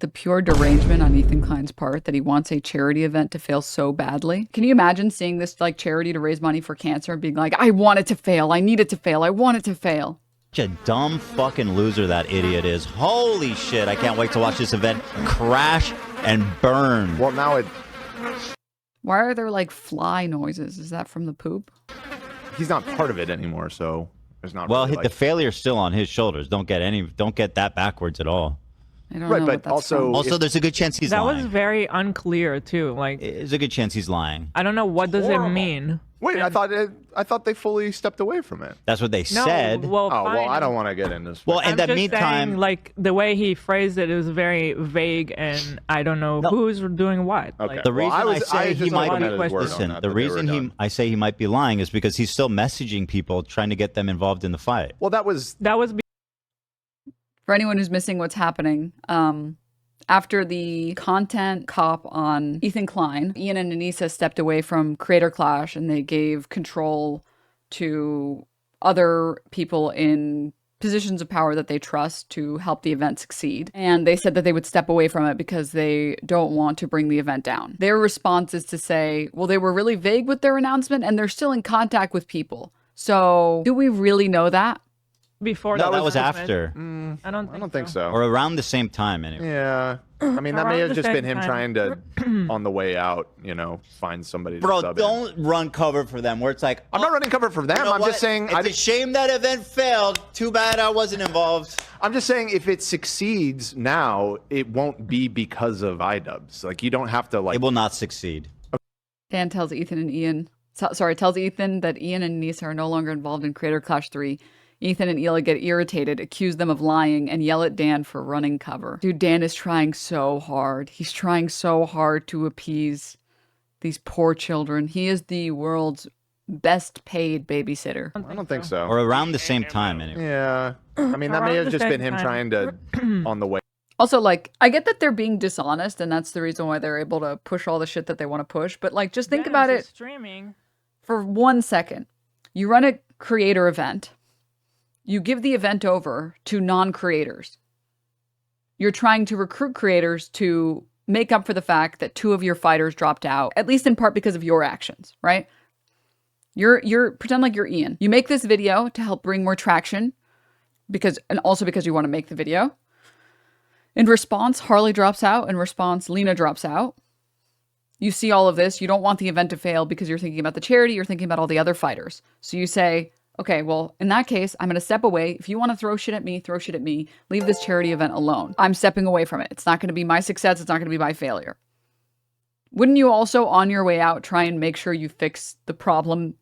The pure derangement on Ethan Klein's part that he wants a charity event to fail so badly. Can you imagine seeing this like charity to raise money for cancer and being like, I want it to fail, I need it to fail, I want it to fail. Such a dumb fucking loser that idiot is. Holy shit, I can't wait to watch this event crash and burn. Well, now it... Why are there like fly noises? Is that from the poop? He's not part of it anymore, so there's not Well, really, like... the failure's still on his shoulders. Don't get that backwards at all. I don't Right, know but what that's also... from. Also, there's a good chance he's That lying. was very unclear too. Like, There's a good chance he's lying. I don't know what does it mean. Wait, I thought they fully stepped away from it. That's what they No, said. well, Oh, fine. well, I don't want to get into this. Well, I'm in the just meantime, saying, like the way he phrased it is very vague, and I don't know who's doing what. Okay. Like, the reason I say he might looking be at his word listen. The reason I say he might be lying is because he's still messaging people, trying to get them involved in the fight. Well, that was... For anyone who's missing what's happening, after the content cop on Ethan Klein, Ian and Anissa stepped away from Creator Clash and they gave control to other people in positions of power that they trust to help the event succeed. And they said that they would step away from it because they don't want to bring the event down. Their response is to say, well, they were really vague with their announcement and they're still in contact with people. So do we really know that? Before No, that was announcement. after. I don't think so. Or around the same time, anyway. Yeah. I mean, that may Around have the just been same him time. trying to, on the way out, you know, find somebody to Bro, sub in. don't run cover for them where it's like... I'm not running cover for them. You know I'm what? just saying... It's a shame that event failed. Too bad I wasn't involved. I'm just saying if it succeeds now, it won't be because of iDubbbz. Like, you don't have to, like... It will not succeed. Dan tells Ethan and Ian... tells Ethan that Ian and Nisa are no longer involved in Creator Clash 3. Ethan and Ela get irritated, accuse them of lying, and yell at Dan for running cover. Dude, Dan is trying so hard. He's trying so hard to appease these poor children. He is the world's best paid babysitter. I don't think so. Or around the same time, anyway. Yeah. I mean, that may have just been him trying to, on the way. Also, like, I get that they're being dishonest, and that's the reason why they're able to push all the shit that they want to push, but, like, just think about it Streaming. for 1 second. You run a creator event. You give the event over to non-creators. You're trying to recruit creators to make up for the fact that 2 of your fighters dropped out, at least in part because of your actions, right? You're pretend like you're Ian. You make this video to help bring more traction and also because you want to make the video. In response, Harley drops out. In response, Lena drops out. You see all of this. You don't want the event to fail because you're thinking about the charity. You're thinking about all the other fighters. So you say, okay, well, in that case, I'm going to step away. If you want to throw shit at me, throw shit at me. Leave this charity event alone. I'm stepping away from it. It's not going to be my success. It's not going to be my failure. Wouldn't you also, on your way out, try and make sure you fix the problem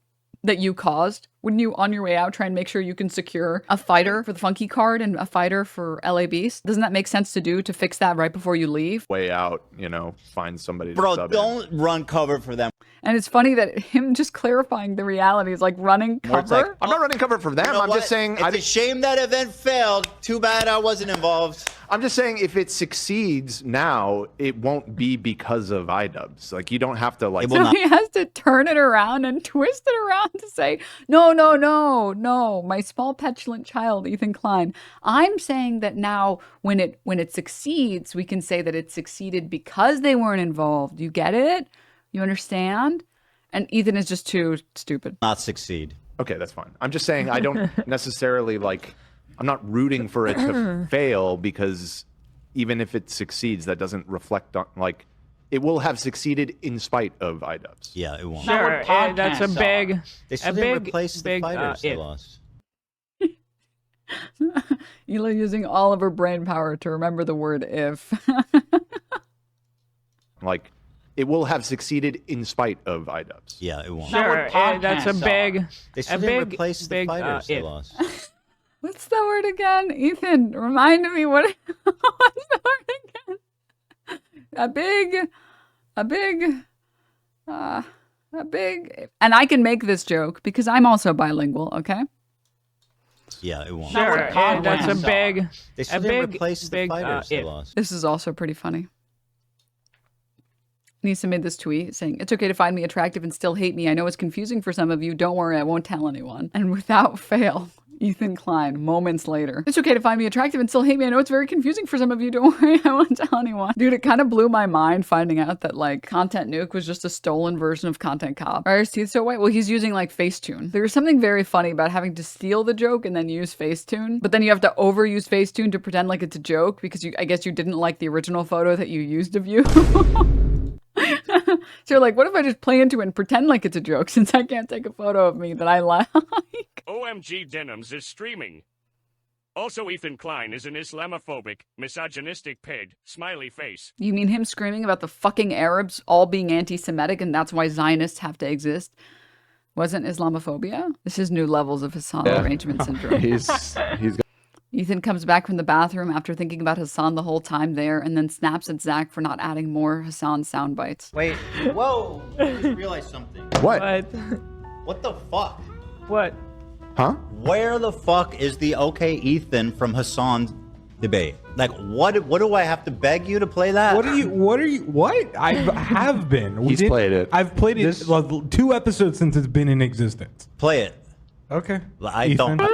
that you caused? Wouldn't you, on your way out, try and make sure you can secure a fighter for the Funky card and a fighter for LA Beast? Doesn't that make sense to do, to fix that right before you leave? Way out, you know, find somebody to Bro, sub don't run cover for them. And it's funny that him just clarifying the reality is like running Where it's cover. like, I'm not running cover for them. You know I'm what? just saying... It's a shame that event failed. Too bad I wasn't involved. I'm just saying if it succeeds now, it won't be because of iDubbbz. Like, you don't have to, like... So he has to turn it around and twist it around to say, no, no, no, no, my small petulant child, Ethan Klein. I'm saying that now when it succeeds, we can say that it succeeded because they weren't involved. You get it? You understand? And Ethan is just too stupid. Not succeed. Okay, that's fine. I'm just saying I don't necessarily, like... I'm not rooting for it to fail because even if it succeeds, that doesn't reflect on, like, it will have succeeded in spite of iDubbbz. Yeah, it won't. Sure, that's a big, They still a didn't big, replace the big, fighters they if. lost. Ela using all of her brain power to remember the word if. Like, it will have succeeded in spite of iDubbbz. Yeah, it won't. Sure, that's a big, They still a didn't big, replace the big, fighters they if. lost. What's the word again? Ethan, remind me what what's the word again? A big, and I can make this joke because I'm also bilingual, okay? Yeah, it won't. Sure, that's a big, They still a didn't big, replace the big, fighters they if. lost. This is also pretty funny. Nisa made this tweet saying, "It's okay to find me attractive and still hate me. I know it's confusing for some of you. Don't worry, I won't tell anyone." And without fail, Ethan Klein, moments later. "It's okay to find me attractive and still hate me. I know it's very confusing for some of you. Don't worry, I won't tell anyone." Dude, it kind of blew my mind finding out that like Content Nuke was just a stolen version of Content Cop. Why are his teeth so white? Well, he's using like Facetune. There's something very funny about having to steal the joke and then use Facetune, but then you have to overuse Facetune to pretend like it's a joke because I guess you didn't like the original photo that you used of you. So you're like, what if I just play into it and pretend like it's a joke since I can't take a photo of me that I like? OMG Denims is streaming. Also, Ethan Klein is an Islamophobic, misogynistic pig, smiley face. You mean him screaming about the fucking Arabs all being anti-Semitic and that's why Zionists have to exist? Wasn't Islamophobia? This is new levels of Hassan arrangement syndrome. He's Ethan comes back from the bathroom after thinking about Hassan the whole time there and then snaps at Zach for not adding more Hassan sound bites. Wait, whoa! I just realized something. what? What the fuck? What? Huh? Where the fuck is the okay Ethan from Hassan's debate? Like, what do I have to beg you to play that? What? I have been. He's played it. I've played it 2 episodes since it's been in existence. Play it. Okay. I Ethan. don't.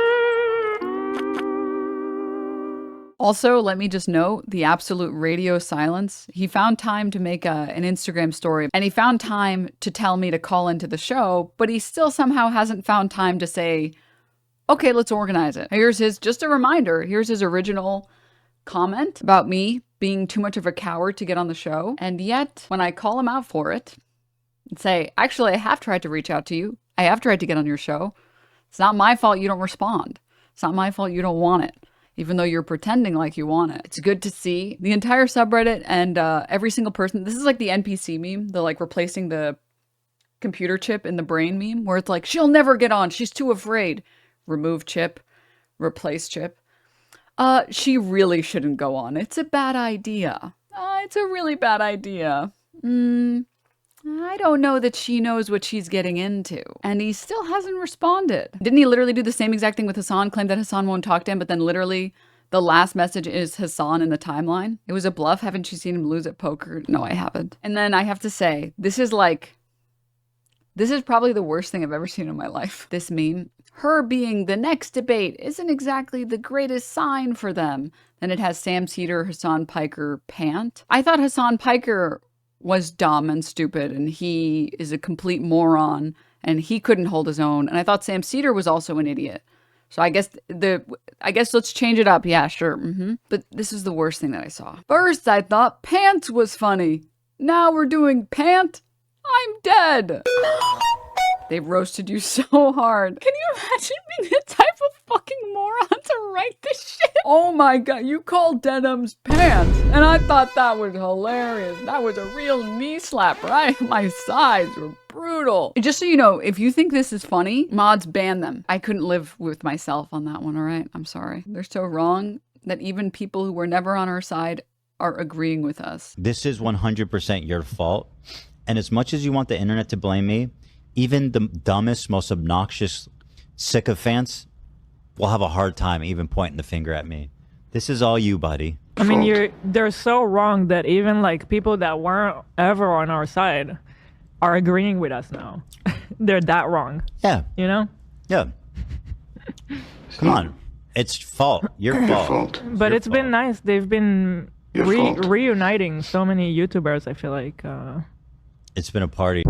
Also, let me just note the absolute radio silence. He found time to make an Instagram story and he found time to tell me to call into the show, but he still somehow hasn't found time to say, okay, let's organize it. Here's just a reminder, here's his original comment about me being too much of a coward to get on the show. And yet, when I call him out for it and say, actually, I have tried to reach out to you. I have tried to get on your show. It's not my fault you don't respond. It's not my fault you don't want it, even though you're pretending like you want it. It's good to see the entire subreddit and every single person. This is like the NPC meme, the like replacing the computer chip in the brain meme, where it's like, she'll never get on. She's too afraid. Remove chip, replace chip. She really shouldn't go on. It's a bad idea. It's a really bad idea. I don't know that she knows what she's getting into. And he still hasn't responded. Didn't he literally do the same exact thing with Hassan, claim that Hassan won't talk to him, but then literally the last message is Hassan in the timeline? It was a bluff. Haven't you seen him lose at poker? No, I haven't. And then I have to say, this is probably the worst thing I've ever seen in my life. This meme. Her being the next debate isn't exactly the greatest sign for them. Then it has Sam Cedar, Hassan Piker, pant. I thought Hassan Piker was dumb and stupid and he is a complete moron and he couldn't hold his own. And I thought Sam Cedar was also an idiot. So I guess let's change it up. Yeah, sure. But this is the worst thing that I saw. First, I thought pants was funny. Now we're doing pant. I'm dead. They roasted you so hard. Can you imagine being the type of fucking moron to write this shit? Oh my god, you called Denims pants, and I thought that was hilarious. That was a real knee slap, right? My sides were brutal. Just so you know, if you think this is funny, mods ban them. I couldn't live with myself on that one, alright? I'm sorry. They're so wrong that even people who were never on our side are agreeing with us. This is 100% your fault. And as much as you want the internet to blame me, even the dumbest, most obnoxious sycophants will have a hard time even pointing the finger at me. This is all you, buddy. I mean, they're so wrong that even like people that weren't ever on our side are agreeing with us now. They're that wrong. Yeah. You know? Yeah. Come on. It's fault. Your fault. But it's been nice. They've been reuniting so many YouTubers, I feel like. It's been a party.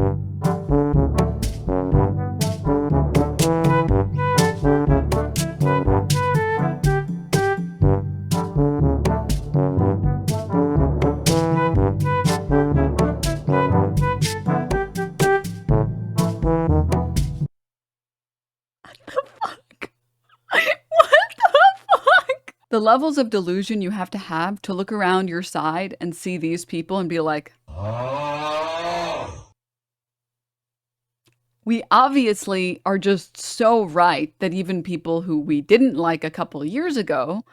The levels of delusion you have to look around your side and see these people and be like, we obviously are just so right that even people who we didn't like a couple years ago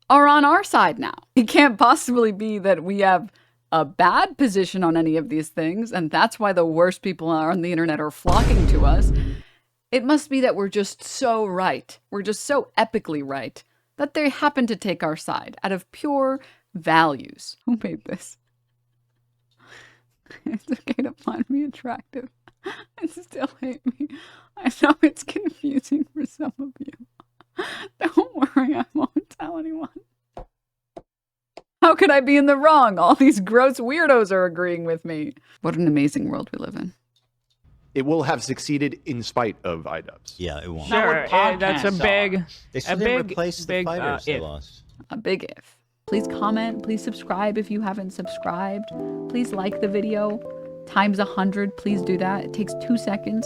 are on our side now. It can't possibly be that we have a bad position on any of these things, and that's why the worst people on the internet are flocking to us. It must be that we're just so right. We're just so epically right that they happen to take our side out of pure values. Who made this? It's okay to find me attractive and still hate me. I know it's confusing for some of you. Don't worry, I won't tell anyone. How could I be in the wrong? All these gross weirdos are agreeing with me. What an amazing world we live in. It will have succeeded in spite of iDubbbz. Yeah, it won't. Not Sure, what that's a podcasts big, They still a didn't big, replace the big fighters they if. lost. A big if. Please comment. Please subscribe if you haven't subscribed. Please like the video. Times 100. Please do that. It takes 2 seconds.